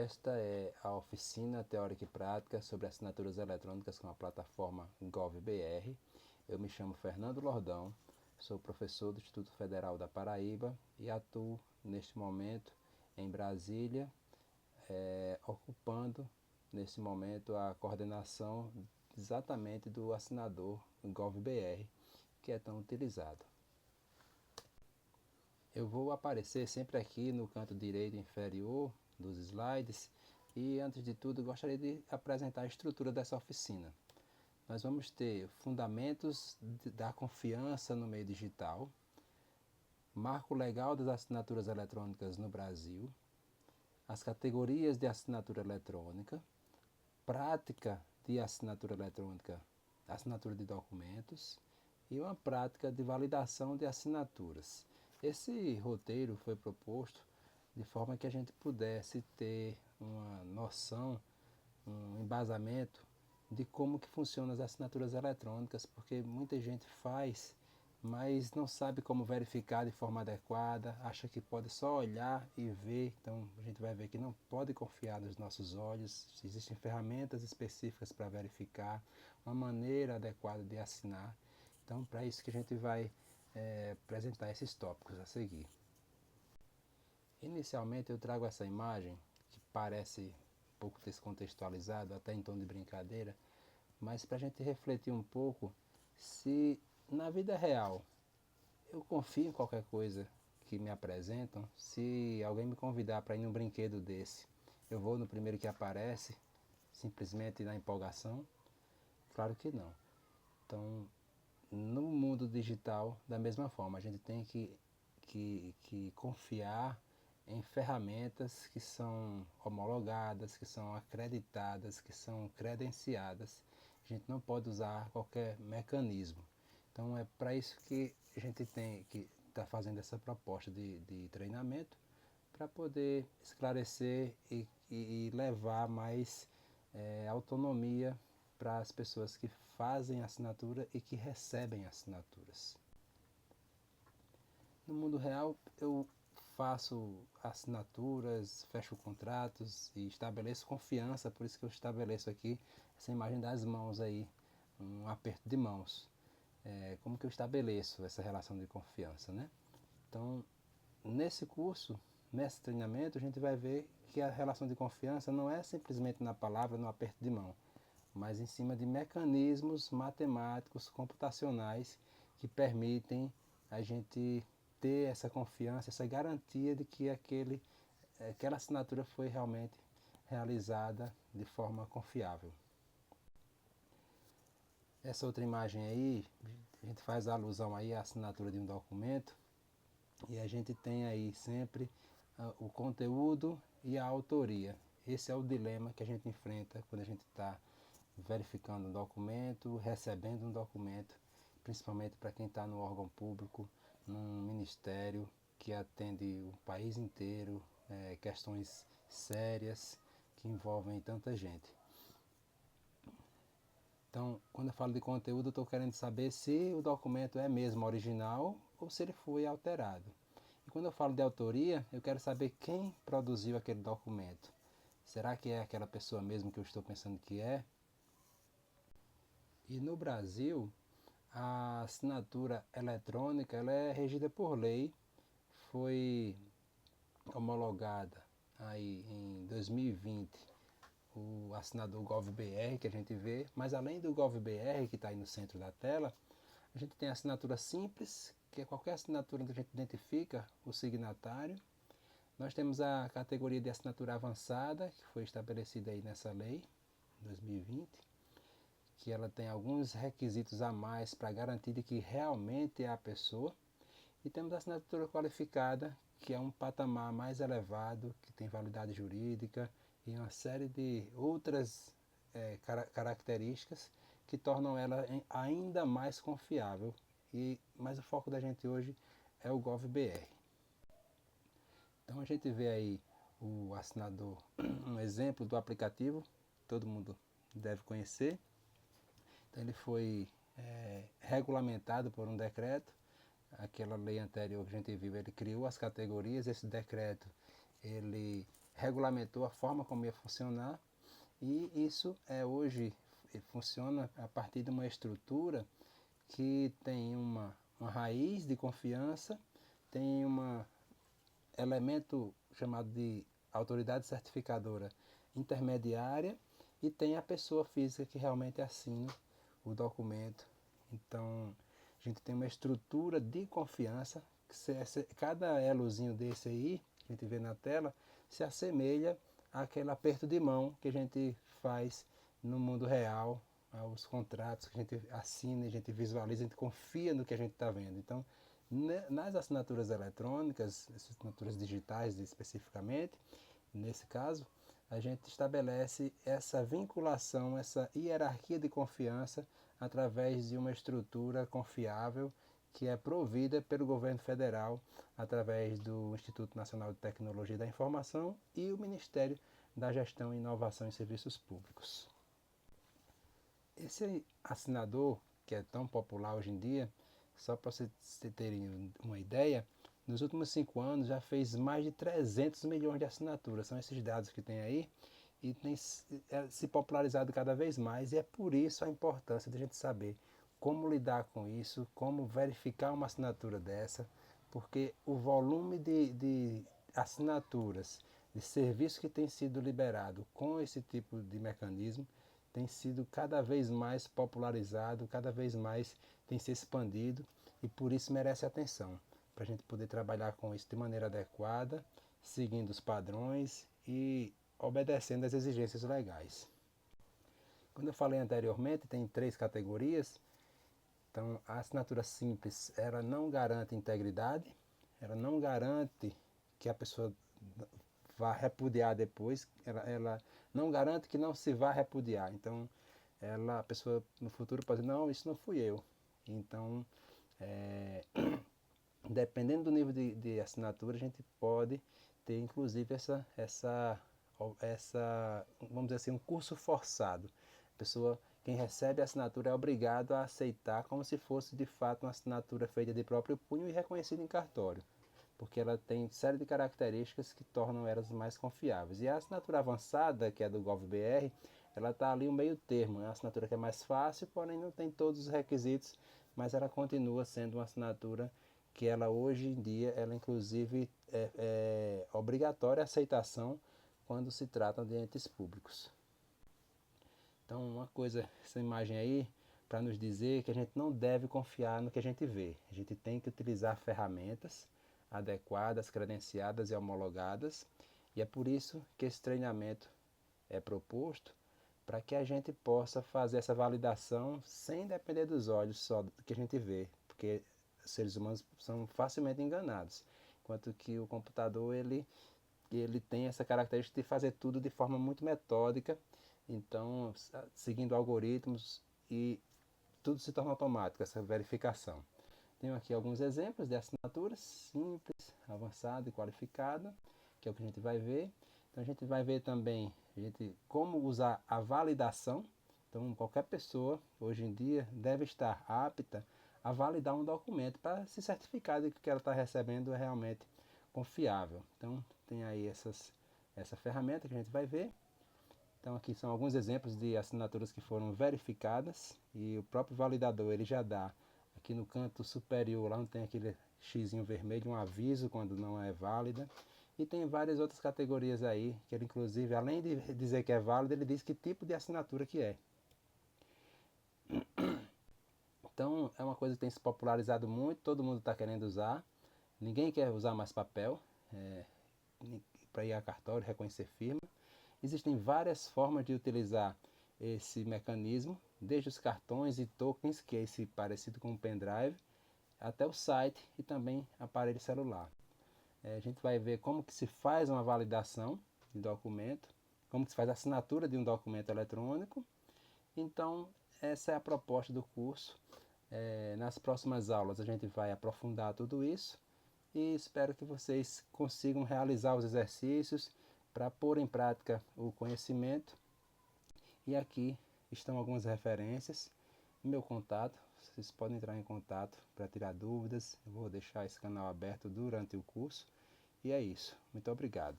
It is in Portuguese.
Esta é a oficina teórica e prática sobre assinaturas eletrônicas com a plataforma GovBR. Eu me chamo Fernando Lordão, sou professor do Instituto Federal da Paraíba e atuo neste momento em Brasília, ocupando nesse momento a coordenação exatamente do assinador GovBR, que é tão utilizado. Eu vou aparecer sempre aqui no canto direito inferior dos slides e, antes de tudo, gostaria de apresentar a estrutura dessa oficina. Nós vamos ter fundamentos da confiança no meio digital, marco legal das assinaturas eletrônicas no Brasil, as categorias de assinatura eletrônica, prática de assinatura eletrônica, assinatura de documentos e uma prática de validação de assinaturas. Esse roteiro foi proposto de forma que a gente pudesse ter uma noção, um embasamento de como que funcionam as assinaturas eletrônicas, porque muita gente faz, mas não sabe como verificar de forma adequada, acha que pode só olhar e ver. Então a gente vai ver que não pode confiar nos nossos olhos, existem ferramentas específicas para verificar, uma maneira adequada de assinar. Então, para isso que a gente vai apresentar esses tópicos a seguir. Inicialmente eu trago essa imagem, que parece um pouco descontextualizada, até em tom de brincadeira, mas para a gente refletir um pouco se na vida real eu confio em qualquer coisa que me apresentam. Se alguém me convidar para ir num brinquedo desse, eu vou no primeiro que aparece, simplesmente na empolgação? Claro que não. Então, no mundo digital, da mesma forma, a gente tem que confiar em ferramentas que são homologadas, que são acreditadas, que são credenciadas. A gente não pode usar qualquer mecanismo. Então é para isso que a gente tem que estar fazendo essa proposta de treinamento, para poder esclarecer e levar mais autonomia para as pessoas que fazem assinatura e que recebem assinaturas. No mundo real, eu faço assinaturas, fecho contratos e estabeleço confiança, por isso que eu estabeleço aqui essa imagem das mãos aí, um aperto de mãos. Como que eu estabeleço essa relação de confiança, né? Então, nesse curso, nesse treinamento, a gente vai ver que a relação de confiança não é simplesmente na palavra, no aperto de mão, mas em cima de mecanismos matemáticos, computacionais, que permitem a gente ter essa confiança, essa garantia de que aquela assinatura foi realmente realizada de forma confiável. Essa outra imagem aí, a gente faz alusão aí à assinatura de um documento, e a gente tem aí sempre o conteúdo e a autoria. Esse é o dilema que a gente enfrenta quando a gente está verificando um documento, recebendo um documento, principalmente para quem está no órgão público, num ministério que atende o país inteiro, questões sérias que envolvem tanta gente. Então, quando eu falo de conteúdo, eu estou querendo saber se o documento é mesmo original ou se ele foi alterado. E quando eu falo de autoria, eu quero saber quem produziu aquele documento. Será que é aquela pessoa mesmo que eu estou pensando que é? E no Brasil, a assinatura eletrônica ela é regida por lei, foi homologada aí em 2020 o assinador GovBR que a gente vê, mas além do GovBR que está aí no centro da tela, a gente tem a assinatura simples, que é qualquer assinatura onde a gente identifica o signatário. Nós temos a categoria de assinatura avançada, que foi estabelecida aí nessa lei, 2020, que ela tem alguns requisitos a mais para garantir de que realmente é a pessoa. E temos a assinatura qualificada, que é um patamar mais elevado, que tem validade jurídica e uma série de outras características que tornam ela ainda mais confiável. Mas o foco da gente hoje é o GovBR. Então a gente vê aí o assinador, um exemplo do aplicativo, todo mundo deve conhecer. Então ele foi regulamentado por um decreto. Aquela lei anterior que a gente viu, ele criou as categorias. Esse decreto ele regulamentou a forma como ia funcionar, e isso hoje funciona a partir de uma estrutura que tem uma raiz de confiança, tem um elemento chamado de autoridade certificadora intermediária e tem a pessoa física que realmente assina o documento. Então, a gente tem uma estrutura de confiança, que cada elozinho desse aí, que a gente vê na tela, se assemelha àquele aperto de mão que a gente faz no mundo real, aos contratos que a gente assina, a gente visualiza, a gente confia no que a gente está vendo. Então, nas assinaturas eletrônicas, assinaturas digitais especificamente, nesse caso, a gente estabelece essa vinculação, essa hierarquia de confiança através de uma estrutura confiável que é provida pelo governo federal através do Instituto Nacional de Tecnologia da Informação e o Ministério da Gestão, Inovação e Serviços Públicos. Esse assinador, que é tão popular hoje em dia, só para vocês terem uma ideia, nos últimos 5 anos já fez mais de 300 milhões de assinaturas. São esses dados que tem aí e tem se popularizado cada vez mais, e é por isso a importância de a gente saber como lidar com isso, como verificar uma assinatura dessa, porque o volume de assinaturas, de serviço que tem sido liberado com esse tipo de mecanismo tem sido cada vez mais popularizado, cada vez mais tem se expandido, e por isso merece atenção, para a gente poder trabalhar com isso de maneira adequada, seguindo os padrões e obedecendo às exigências legais. Como eu falei anteriormente, tem 3 categorias. Então, a assinatura simples, ela não garante integridade, ela não garante que a pessoa vá repudiar depois, ela não garante que não se vá repudiar. Então, a pessoa no futuro pode dizer, não, isso não fui eu. Então, dependendo do nível de assinatura, a gente pode ter inclusive essa, vamos dizer assim, um curso forçado. A pessoa, quem recebe a assinatura é obrigado a aceitar como se fosse de fato uma assinatura feita de próprio punho e reconhecida em cartório, porque ela tem série de características que tornam elas mais confiáveis. E a assinatura avançada, que é do GovBR, ela está ali um meio termo, é uma assinatura que é mais fácil, porém não tem todos os requisitos, mas ela continua sendo uma assinatura que ela hoje em dia, ela inclusive é obrigatória a aceitação quando se tratam de entes públicos. Então, uma coisa, essa imagem aí, para nos dizer que a gente não deve confiar no que a gente vê. A gente tem que utilizar ferramentas adequadas, credenciadas e homologadas, e é por isso que esse treinamento é proposto, para que a gente possa fazer essa validação sem depender dos olhos só do que a gente vê, porque os seres humanos são facilmente enganados, enquanto que o computador ele tem essa característica de fazer tudo de forma muito metódica, então seguindo algoritmos, e tudo se torna automático, essa verificação. Tenho aqui alguns exemplos de assinaturas simples, avançada e qualificada, que é o que a gente vai ver. Então a gente vai ver também como usar a validação. Então qualquer pessoa hoje em dia deve estar apta a validar um documento para se certificar de que o que ela está recebendo é realmente confiável. Então tem aí essa ferramenta que a gente vai ver. Então aqui são alguns exemplos de assinaturas que foram verificadas, e o próprio validador ele já dá aqui no canto superior, lá onde tem aquele xizinho vermelho, um aviso quando não é válida. E tem várias outras categorias aí, que ele inclusive, além de dizer que é válida, ele diz que tipo de assinatura que é. Então é uma coisa que tem se popularizado muito, todo mundo está querendo usar. Ninguém quer usar mais papel para ir a cartório, reconhecer firma. Existem várias formas de utilizar esse mecanismo, desde os cartões e tokens, que é esse parecido com um pendrive, até o site e também aparelho celular. A gente vai ver como que se faz uma validação de documento, como que se faz a assinatura de um documento eletrônico. Então, essa é a proposta do curso. Nas próximas aulas a gente vai aprofundar tudo isso, e espero que vocês consigam realizar os exercícios para pôr em prática o conhecimento. E aqui estão algumas referências, meu contato, vocês podem entrar em contato para tirar dúvidas. Eu vou deixar esse canal aberto durante o curso. E é isso, muito obrigado.